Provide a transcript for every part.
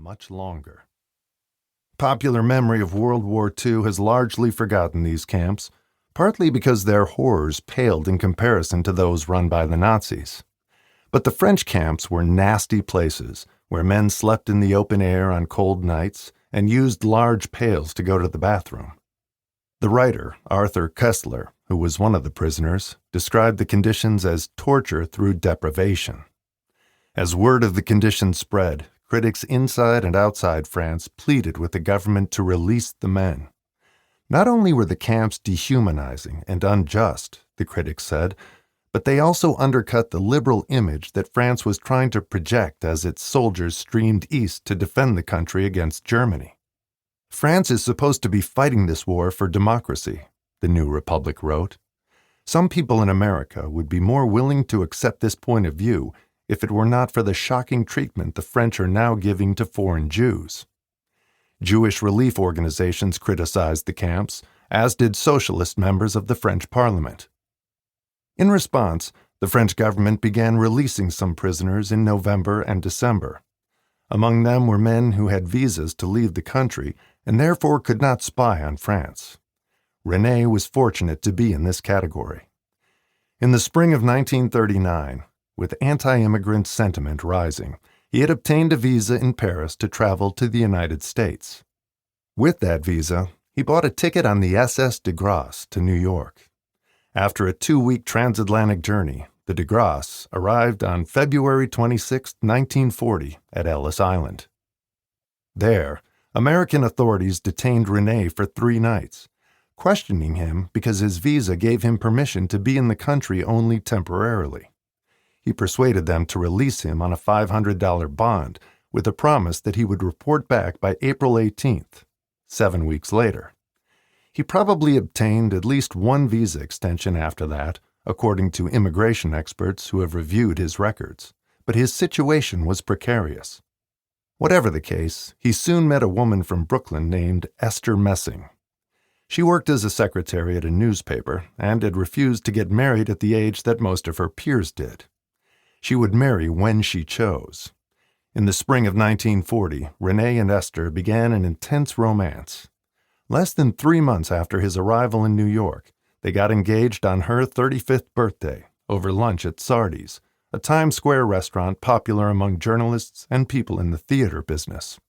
much longer. Popular memory of World War II has largely forgotten these camps, partly because their horrors paled in comparison to those run by the Nazis. But the French camps were nasty places where men slept in the open air on cold nights and used large pails to go to the bathroom. The writer, Arthur Koestler, who was one of the prisoners, described the conditions as torture through deprivation. As word of the conditions spread, critics inside and outside France pleaded with the government to release the men. Not only were the camps dehumanizing and unjust, the critics said, but they also undercut the liberal image that France was trying to project as its soldiers streamed east to defend the country against Germany. France is supposed to be fighting this war for democracy, the New Republic wrote. Some people in America would be more willing to accept this point of view if it were not for the shocking treatment the French are now giving to foreign Jews. Jewish relief organizations criticized the camps, as did socialist members of the French parliament. In response, the French government began releasing some prisoners in November and December. Among them were men who had visas to leave the country and therefore could not spy on France. René was fortunate to be in this category. In the spring of 1939, with anti-immigrant sentiment rising, he had obtained a visa in Paris to travel to the United States. With that visa, he bought a ticket on the SS de Grasse to New York. After a 2-week transatlantic journey, the de Grasse arrived on February 26, 1940, at Ellis Island. There, American authorities detained René for 3 nights, questioning him because his visa gave him permission to be in the country only temporarily. He persuaded them to release him on a $500 bond with a promise that he would report back by April 18th, 7 weeks later. He probably obtained at least one visa extension after that, according to immigration experts who have reviewed his records, but his situation was precarious. Whatever the case, he soon met a woman from Brooklyn named Esther Messing. She worked as a secretary at a newspaper and had refused to get married at the age that most of her peers did. She would marry when she chose. In the spring of 1940, René and Esther began an intense romance. Less than 3 months after his arrival in New York, they got engaged on her 35th birthday over lunch at Sardi's, a Times Square restaurant popular among journalists and people in the theater business.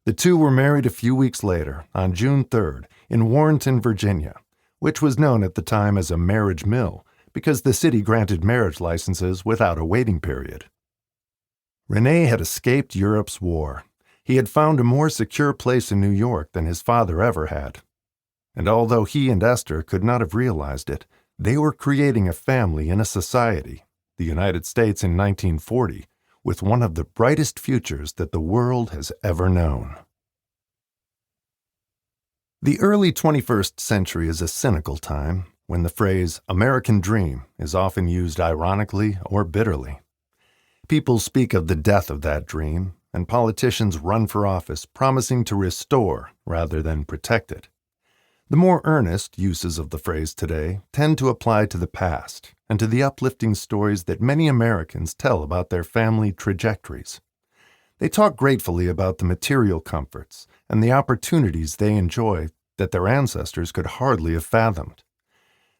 The two were married a few weeks later, on June 3rd, in Warrenton, Virginia, which was known at the time as a marriage mill, because the city granted marriage licenses without a waiting period. René had escaped Europe's war. He had found a more secure place in New York than his father ever had. And although he and Esther could not have realized it, they were creating a family in a society, the United States in 1940, with one of the brightest futures that the world has ever known. The early 21st century is a cynical time, when the phrase American dream is often used ironically or bitterly. People speak of the death of that dream, and politicians run for office promising to restore rather than protect it. The more earnest uses of the phrase today tend to apply to the past and to the uplifting stories that many Americans tell about their family trajectories. They talk gratefully about the material comforts and the opportunities they enjoy that their ancestors could hardly have fathomed.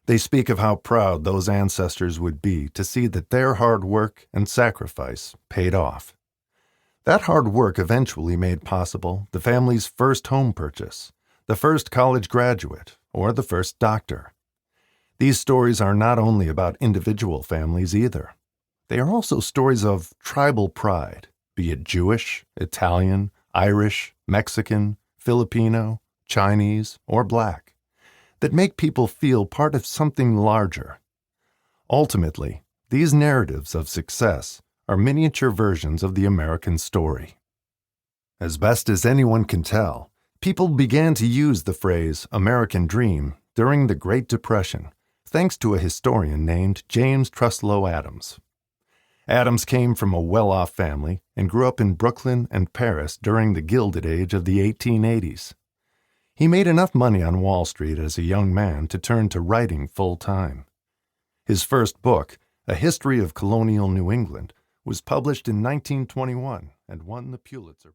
They speak of how proud those ancestors would be to see that their hard work and sacrifice paid off. That hard work eventually made possible the family's first home purchase, the first college graduate, or the first doctor. These stories are not only about individual families either. They are also stories of tribal pride, be it Jewish, Italian, Irish, Mexican, Filipino, Chinese, or Black, that make people feel part of something larger. Ultimately, these narratives of success are miniature versions of the American story. As best as anyone can tell, people began to use the phrase American Dream during the Great Depression, thanks to a historian named James Truslow Adams. Adams came from a well-off family and grew up in Brooklyn and Paris during the Gilded Age of the 1880s. He made enough money on Wall Street as a young man to turn to writing full-time. His first book, A History of Colonial New England, was published in 1921 and won the Pulitzer Prize.